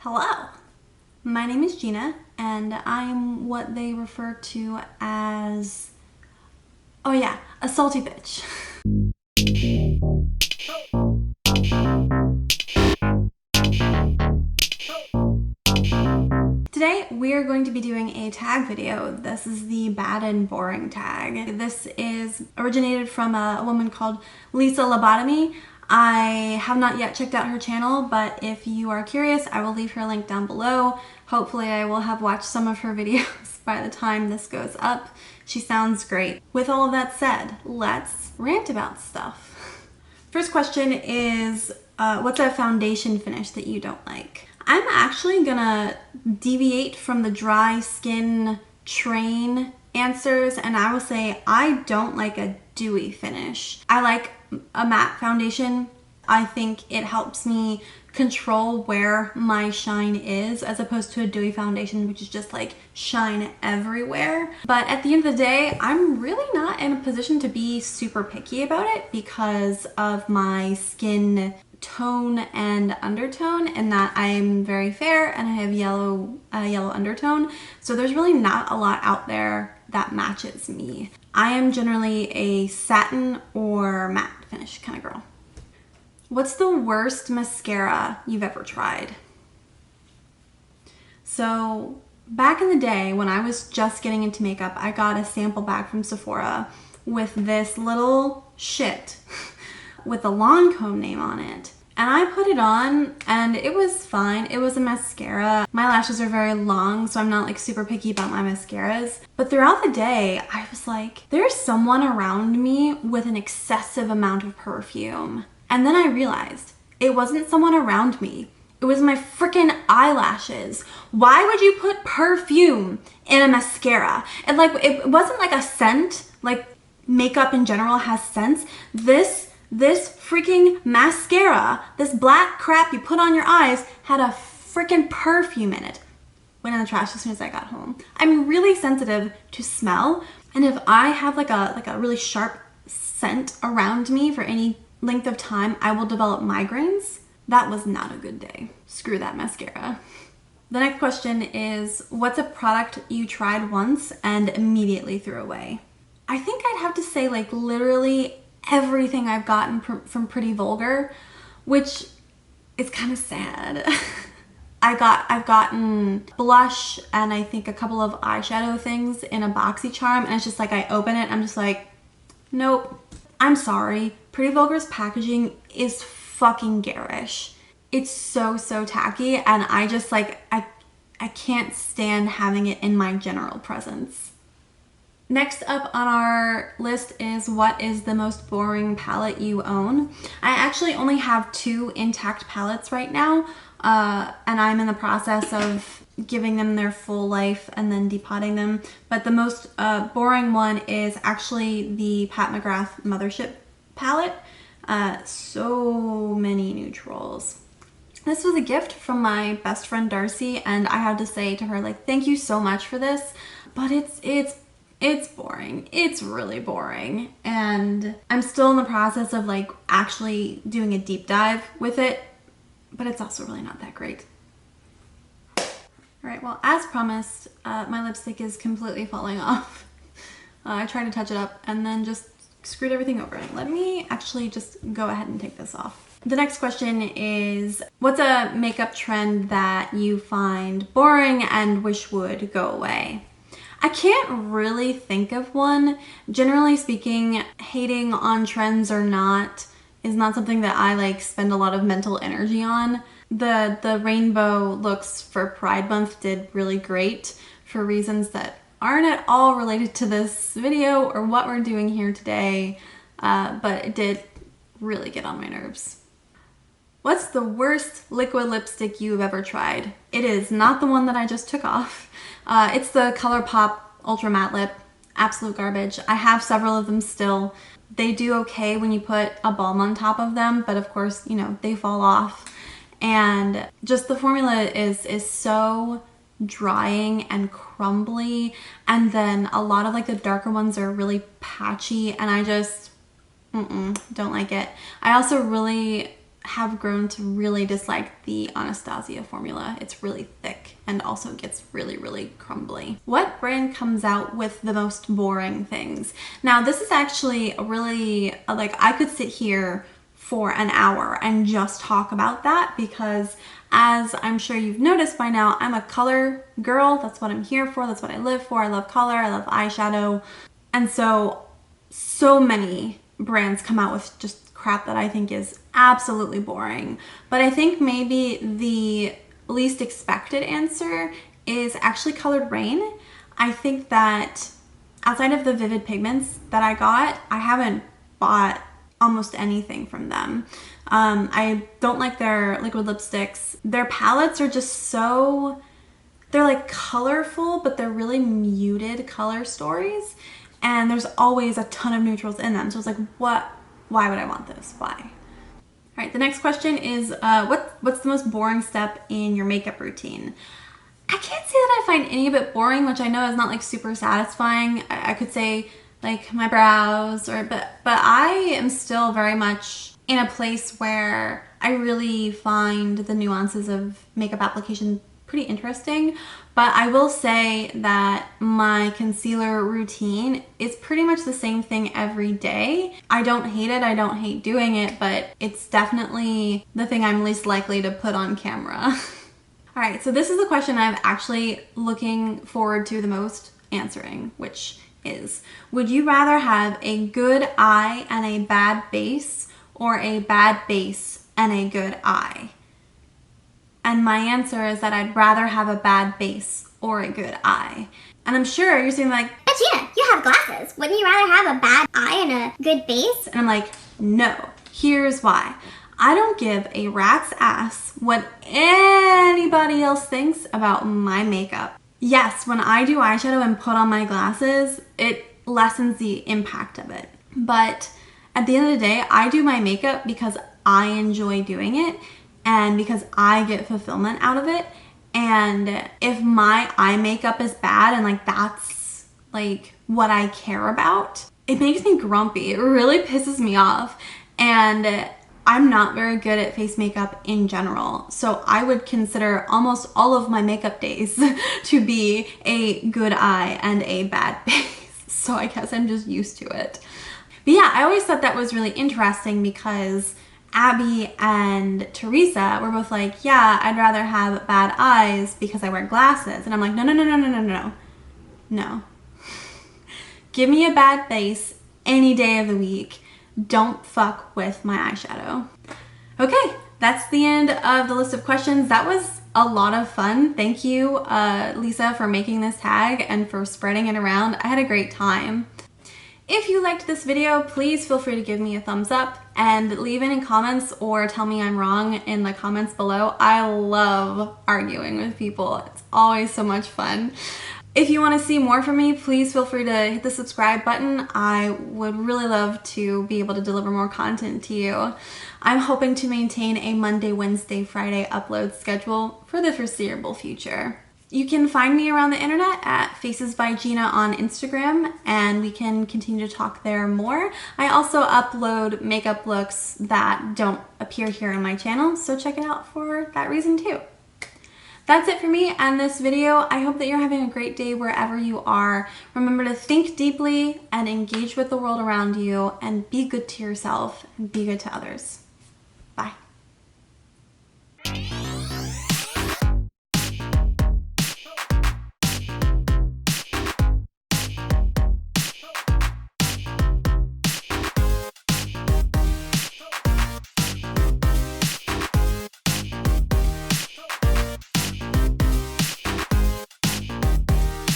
Hello, my name is Gina and I'm what they refer to as, oh yeah, a salty bitch. Today we are going to be doing a tag video. This is the bad and boring tag. This is originated from a woman called Lisa Lobotomy. I have not yet checked out her channel, but if you are curious, I will leave her link down below. Hopefully I will have watched some of her videos by the time this goes up. She sounds great. With all of that said, let's rant about stuff. First question is, what's a foundation finish that you don't like? I'm actually gonna deviate from the dry skin train answers, and I will say I don't like a dewy finish. I like a matte foundation. I think it helps me control where my shine is, as opposed to a dewy foundation, which is just like shine everywhere. But at the end of the day, I'm really not in a position to be super picky about it because of my skin tone and undertone, and that I'm very fair and I have yellow undertone, so there's really not a lot out there that matches me. I am generally a satin or matte finish kind of girl. What's the worst mascara you've ever tried? So back in the day when I was just getting into makeup, I got a sample bag from Sephora with this little shit with the Lancome name on it. And I put it on and it was fine. It was a mascara. My lashes are very long, so I'm not like super picky about my mascaras. But throughout the day, I was like, there's someone around me with an excessive amount of perfume. And then I realized it wasn't someone around me. It was my freaking eyelashes. Why would you put perfume in a mascara? And like, it wasn't like a scent, like makeup in general has scents. This freaking mascara, this black crap you put on your eyes, had a freaking perfume in it. Went in the trash as soon as I got home. I'm really sensitive to smell, and if I have like a really sharp scent around me for any length of time, I will develop migraines. That was not a good day. Screw that mascara. The next question is, what's a product you tried once and immediately threw away? I think I'd have to say like literally everything I've gotten from Pretty Vulgar, which is kind of sad. I've gotten blush and I think a couple of eyeshadow things in a BoxyCharm, and it's just like I open it, I'm just like, nope. I'm sorry. Pretty Vulgar's packaging is fucking garish. It's so tacky, and I just like, I can't stand having it in my general presence. Next up on our list is, what is the most boring palette you own? I actually only have 2 intact palettes right now, and I'm in the process of giving them their full life and then depotting them. But the most boring one is actually the Pat McGrath Mothership palette. So many neutrals. This was a gift from my best friend Darcy, and I had to say to her, like, thank you so much for this, but it's boring. It's really boring. And I'm still in the process of like actually doing a deep dive with it, but it's also really not that great. All right, well, as promised, my lipstick is completely falling off. I tried to touch it up and then just screwed everything over. Let me actually just go ahead and take this off. The next question is, what's a makeup trend that you find boring and wish would go away? I can't really think of one. Generally speaking, hating on trends or not is not something that I like spend a lot of mental energy on. The rainbow looks for Pride Month did really great for reasons that aren't at all related to this video or what we're doing here today, but it did really get on my nerves. What's the worst liquid lipstick you've ever tried? It is not the one that I just took off. It's the ColourPop Ultra Matte Lip. Absolute garbage. I have several of them still. They do okay when you put a balm on top of them, but of course, you know, they fall off. And just the formula is so drying and crumbly, and then a lot of like the darker ones are really patchy, and I just don't like it. I also really have grown to really dislike the Anastasia formula. It's really thick and also gets really, really crumbly. What brand comes out with the most boring things? Now, this is actually a really, like, I could sit here for an hour and just talk about that because, as I'm sure you've noticed by now, I'm a color girl. That's what I'm here for. That's what I live for. I love color. I love eyeshadow. And so many brands come out with just crap that I think is absolutely boring. But I think maybe the least expected answer is actually Colored Rain. I think that outside of the vivid pigments that I got, I haven't bought almost anything from them. I don't like their liquid lipsticks. Their palettes are just so, they're like colorful, but they're really muted color stories. And there's always a ton of neutrals in them. So it's like, why would I want this? Why? All right, the next question is, what's the most boring step in your makeup routine? I can't say that I find any of it boring, which I know is not like super satisfying. I could say like my brows, but I am still very much in a place where I really find the nuances of makeup application pretty interesting. But I will say that my concealer routine is pretty much the same thing every day. I don't hate it, I don't hate doing it, but it's definitely the thing I'm least likely to put on camera. All right, so this is the question I'm actually looking forward to the most answering, which is, would you rather have a good eye and a bad base, or a bad base and a good eye? And my answer is that I'd rather have a bad base or a good eye. And I'm sure you're saying like, but Gina, you have glasses. Wouldn't you rather have a bad eye and a good base? And I'm like, no, here's why. I don't give a rat's ass what anybody else thinks about my makeup. Yes, when I do eyeshadow and put on my glasses, it lessens the impact of it. But at the end of the day, I do my makeup because I enjoy doing it and because I get fulfillment out of it. And if my eye makeup is bad and like that's like what I care about, it makes me grumpy. It really pisses me off. And I'm not very good at face makeup in general, so I would consider almost all of my makeup days to be a good eye and a bad base. So I guess I'm just used to it. But yeah, I always thought that was really interesting because Abby and Theresa were both like, yeah, I'd rather have bad eyes because I wear glasses. And I'm like, no. Give me a bad base any day of the week. Don't fuck with my eyeshadow. Okay, that's the end of the list of questions. That was a lot of fun. Thank you, Lisa, for making this tag and for spreading it around. I had a great time. If you liked this video, please feel free to give me a thumbs up and leave any comments or tell me I'm wrong in the comments below. I love arguing with people. It's always so much fun. If you want to see more from me, please feel free to hit the subscribe button. I would really love to be able to deliver more content to you. I'm hoping to maintain a Monday, Wednesday, Friday upload schedule for the foreseeable future. You can find me around the internet at Faces by Gina on Instagram, and we can continue to talk there more. I also upload makeup looks that don't appear here on my channel, so check it out for that reason too. That's it for me and this video. I hope that you're having a great day wherever you are. Remember to think deeply and engage with the world around you and be good to yourself and be good to others.